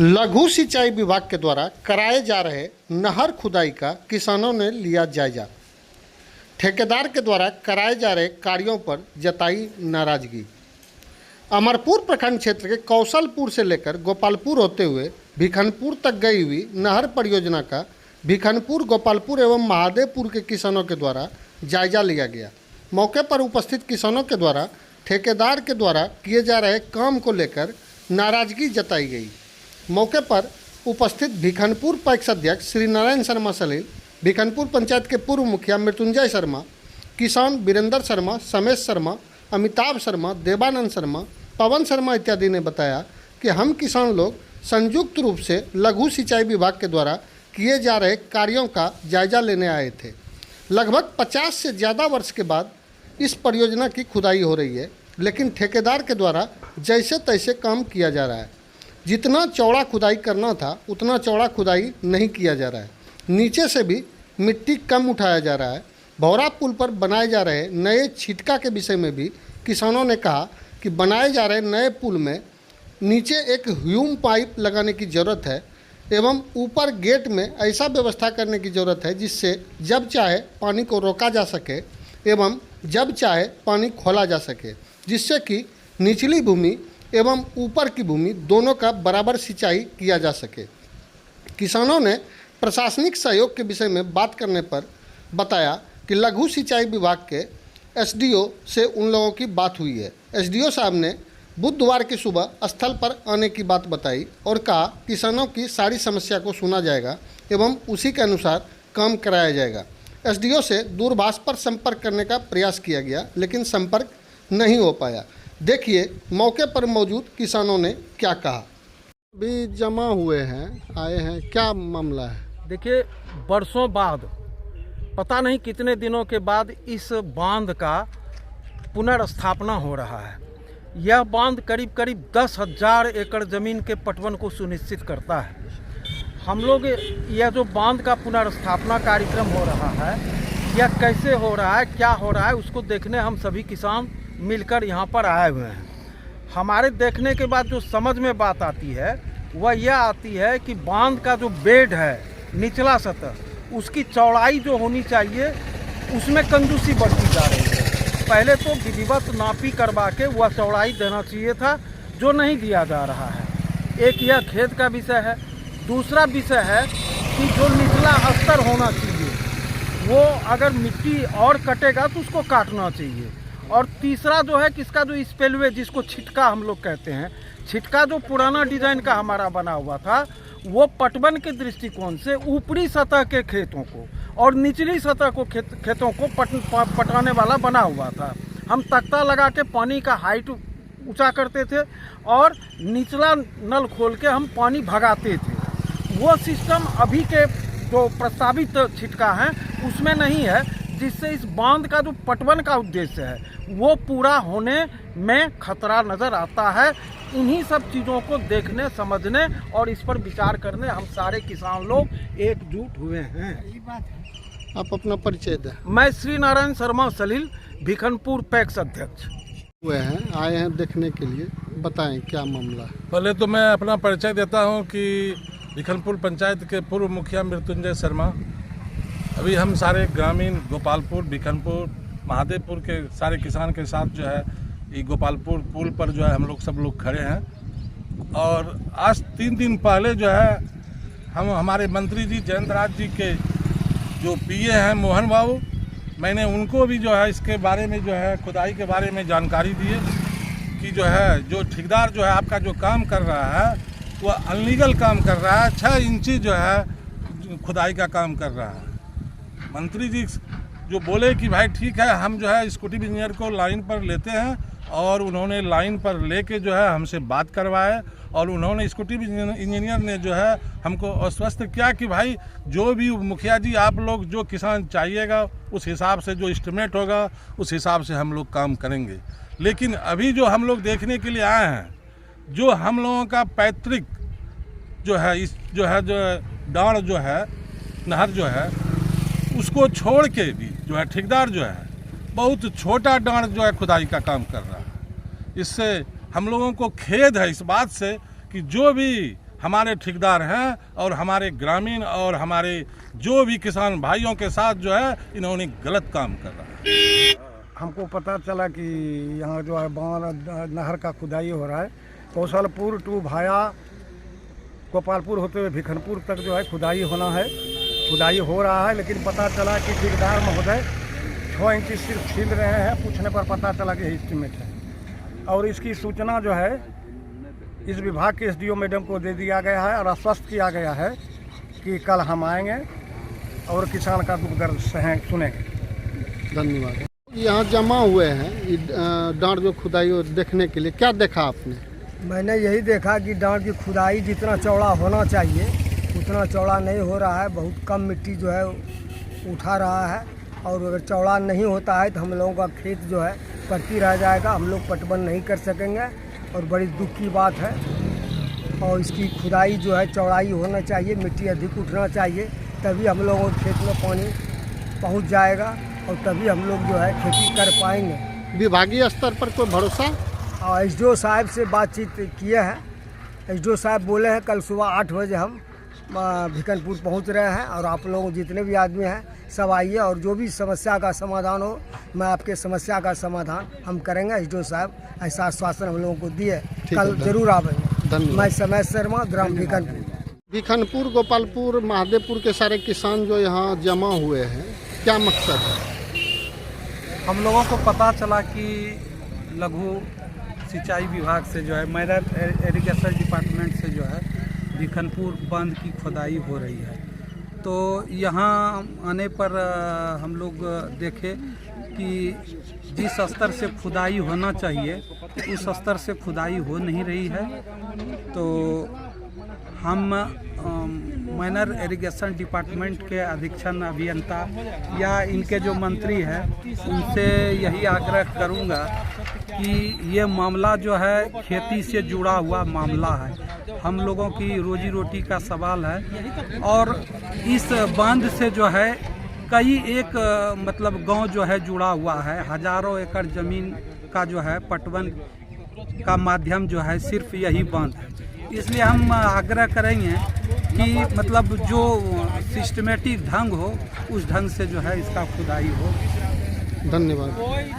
लघु सिंचाई विभाग के द्वारा कराए जा रहे नहर खुदाई का किसानों ने लिया जायजा। ठेकेदार के द्वारा कराए जा रहे कार्यों पर जताई नाराजगी। अमरपुर प्रखंड क्षेत्र के कौशलपुर से लेकर गोपालपुर होते हुए भिखनपुर तक गई हुई नहर परियोजना का भिखनपुर, गोपालपुर एवं महादेवपुर के किसानों के द्वारा जायजा लिया गया। मौके पर उपस्थित किसानों के द्वारा ठेकेदार के द्वारा किए जा रहे काम को लेकर नाराजगी जताई गई। मौके पर उपस्थित भिखनपुर पैक्स अध्यक्ष श्री नारायण शर्मा सलील, भिखनपुर पंचायत के पूर्व मुखिया मृत्युंजय शर्मा, किसान वीरेंद्र शर्मा, समेश शर्मा, अमिताभ शर्मा, देवानंद शर्मा, पवन शर्मा इत्यादि ने बताया कि हम किसान लोग संयुक्त रूप से लघु सिंचाई विभाग के द्वारा किए जा रहे कार्यों का जायजा लेने आए थे। लगभग 50 से ज़्यादा वर्ष के बाद इस परियोजना की खुदाई हो रही है, लेकिन ठेकेदार के द्वारा जैसे तैसे काम किया जा रहा है। जितना चौड़ा खुदाई करना था उतना चौड़ा खुदाई नहीं किया जा रहा है। नीचे से भी मिट्टी कम उठाया जा रहा है। भौरा पुल पर बनाए जा रहे नए छिटका के विषय में भी किसानों ने कहा कि बनाए जा रहे नए पुल में नीचे एक ह्यूम पाइप लगाने की ज़रूरत है एवं ऊपर गेट में ऐसा व्यवस्था करने की ज़रूरत है जिससे जब चाहे पानी को रोका जा सके एवं जब चाहे पानी खोला जा सके, जिससे कि निचली भूमि एवं ऊपर की भूमि दोनों का बराबर सिंचाई किया जा सके। किसानों ने प्रशासनिक सहयोग के विषय में बात करने पर बताया कि लघु सिंचाई विभाग के एसडीओ से उन लोगों की बात हुई है। एसडीओ साहब ने बुधवार की सुबह स्थल पर आने की बात बताई और कहा किसानों की सारी समस्या को सुना जाएगा एवं उसी के अनुसार काम कराया जाएगा। एसडीओ से दूरभाष पर संपर्क करने का प्रयास किया गया, लेकिन संपर्क नहीं हो पाया। देखिए मौके पर मौजूद किसानों ने क्या कहा। अभी जमा हुए हैं, आए हैं, क्या मामला है? देखिए, बरसों बाद, पता नहीं कितने दिनों के बाद इस बांध का पुनर्स्थापना हो रहा है। यह बांध करीब करीब 10,000 एकड़ ज़मीन के पटवन को सुनिश्चित करता है। हम लोग यह जो बांध का पुनर्स्थापना कार्यक्रम हो रहा है, यह कैसे हो रहा है, क्या हो रहा है, उसको देखने हम सभी किसान मिलकर यहाँ पर आए हुए हैं। हमारे देखने के बाद जो समझ में बात आती है वह यह आती है कि बांध का जो बेड है, निचला सतह, उसकी चौड़ाई जो होनी चाहिए उसमें कंजूसी बढ़ती जा रही है। पहले तो विधिवत नापी करवा के वह चौड़ाई देना चाहिए था, जो नहीं दिया जा रहा है। एक यह खेद का विषय है। दूसरा विषय है कि जो निचला स्तर होना चाहिए वो अगर मिट्टी और कटेगा तो उसको काटना चाहिए। और तीसरा जो है कि इसका जो स्पेलवे, जिसको छिटका हम लोग कहते हैं, छिटका जो पुराना डिज़ाइन का हमारा बना हुआ था, वो पटवन के दृष्टिकोण से ऊपरी सतह के खेतों को और निचली सतह को खेतों को पटाने वाला बना हुआ था। हम तख्ता लगा के पानी का हाइट ऊंचा करते थे और निचला नल खोल के हम पानी भगाते थे। वो सिस्टम अभी के जो प्रस्तावित छिटका है उसमें नहीं है, जिससे इस बांध का जो पटवन का उद्देश्य है वो पूरा होने में खतरा नज़र आता है। इन्हीं सब चीज़ों को देखने, समझने और इस पर विचार करने हम सारे किसान लोग एकजुट हुए हैं। आप अपना परिचय दें। मैं श्री नारायण शर्मा सलील, भिखनपुर पैक्स अध्यक्ष हुए हैं, आए हैं देखने के लिए। बताएं क्या मामला है। पहले तो मैं अपना परिचय देता हूं कि भिखनपुर पंचायत के पूर्व मुखिया मृत्युंजय शर्मा। अभी हम सारे ग्रामीण गोपालपुर, भिखनपुर, महादेवपुर के सारे किसान के साथ जो है ये गोपालपुर पुल पर जो है हम लोग सब लोग खड़े हैं। और आज 3 दिन पहले जो है हम हमारे मंत्री जी जयंत राज जी के जो पीए हैं मोहन बाबू, मैंने उनको भी जो है इसके बारे में जो है खुदाई के बारे में जानकारी दी है कि जो है जो ठेकेदार जो है आपका जो काम कर रहा है वह अनलीगल काम कर रहा है। 6 इंची जो है खुदाई का काम कर रहा है। मंत्री जी जो बोले कि भाई ठीक है, हम जो है एक्जीक्यूटिव इंजीनियर को लाइन पर लेते हैं, और उन्होंने लाइन पर लेके जो है हमसे बात करवाए और उन्होंने एक्जीक्यूटिव इंजीनियर ने जो है हमको आश्वस्त किया कि भाई जो भी मुखिया जी आप लोग जो किसान चाहिएगा उस हिसाब से जो एस्टिमेट होगा उस हिसाब से हम लोग काम करेंगे। लेकिन अभी जो हम लोग देखने के लिए आए हैं, जो हम लोगों का पैतृक जो है इस जो है जो डाँड़ जो है नहर जो है उसको छोड़ के भी जो है ठेकेदार जो है बहुत छोटा डाँड़ जो है खुदाई का काम कर रहा है। इससे हम लोगों को खेद है इस बात से कि जो भी हमारे ठेकेदार हैं और हमारे ग्रामीण और हमारे जो भी किसान भाइयों के साथ जो है इन्होंने गलत काम कर रहा है। हमको पता चला कि यहाँ जो है बांध नहर का खुदाई हो रहा है। कौशलपुर टू भाया गोपालपुर होते हुए भिखनपुर तक जो है खुदाई होना है, खुदाई हो रहा है। लेकिन पता चला कि ठेकेदार महोदय 6 इंची सिर्फ छील रहे हैं। पूछने पर पता चला कि एस्टीमेट है और इसकी सूचना जो है इस विभाग के एसडीओ मैडम को दे दिया गया है और आश्वस्त किया गया है कि कल हम आएंगे और किसान का दुख दर्द सुनेंगे। धन्यवाद। यहाँ जमा हुए हैं ये डांड जो खुदाई हो देखने के लिए, क्या देखा आपने? मैंने यही देखा कि डांड की खुदाई जितना चौड़ा होना चाहिए उतना चौड़ा नहीं हो रहा है। बहुत कम मिट्टी जो है उठा रहा है और अगर चौड़ा नहीं होता है तो हम लोगों का खेत जो है पड़ती रह जाएगा, हम लोग पटवन नहीं कर सकेंगे और बड़ी दुख की बात है। और इसकी खुदाई जो है चौड़ाई होना चाहिए, मिट्टी अधिक उठना चाहिए, तभी हम लोगों के खेत में पानी पहुंच जाएगा और तभी हम लोग जो है खेती कर पाएंगे। विभागीय स्तर पर कोई भरोसा? और एसडीओ साहब से बातचीत किए हैं। एसडीओ साहब बोले हैं कल सुबह 8 बजे हम भिखनपुर पहुंच रहे हैं और आप लोग जितने भी आदमी हैं सब आइए और जो भी समस्या का समाधान हो मैं आपके समस्या का समाधान हम करेंगे। एसडीओ साहब ऐसा आश्वासन हम लोगों को दिए, कल जरूर आवेंगे। मैं समय शर्मा, ग्राम भिखनपुर गोपालपुर महादेवपुर के सारे किसान जो यहाँ जमा हुए हैं, क्या मकसद है? हम लोगों को पता चला कि लघु सिंचाई विभाग से जो है माइनर इरिगेशन डिपार्टमेंट से जो है भिखनपुर बांध की खुदाई हो रही है। तो यहाँ आने पर हम लोग देखे कि जिस स्तर से खुदाई होना चाहिए उस स्तर से खुदाई हो नहीं रही है। तो हम माइनर इरिगेशन डिपार्टमेंट के अधीक्षण अभियंता या इनके जो मंत्री हैं उनसे यही आग्रह करूंगा कि ये मामला जो है खेती से जुड़ा हुआ मामला है, हम लोगों की रोजी रोटी का सवाल है और इस बांध से जो है कई एक मतलब गांव जो है जुड़ा हुआ है। हजारों एकड़ ज़मीन का जो है पटवन का माध्यम जो है सिर्फ यही बांध है। इसलिए हम आग्रह करेंगे कि मतलब जो सिस्टमेटिक ढंग हो उस ढंग से जो है इसका खुदाई हो। धन्यवाद।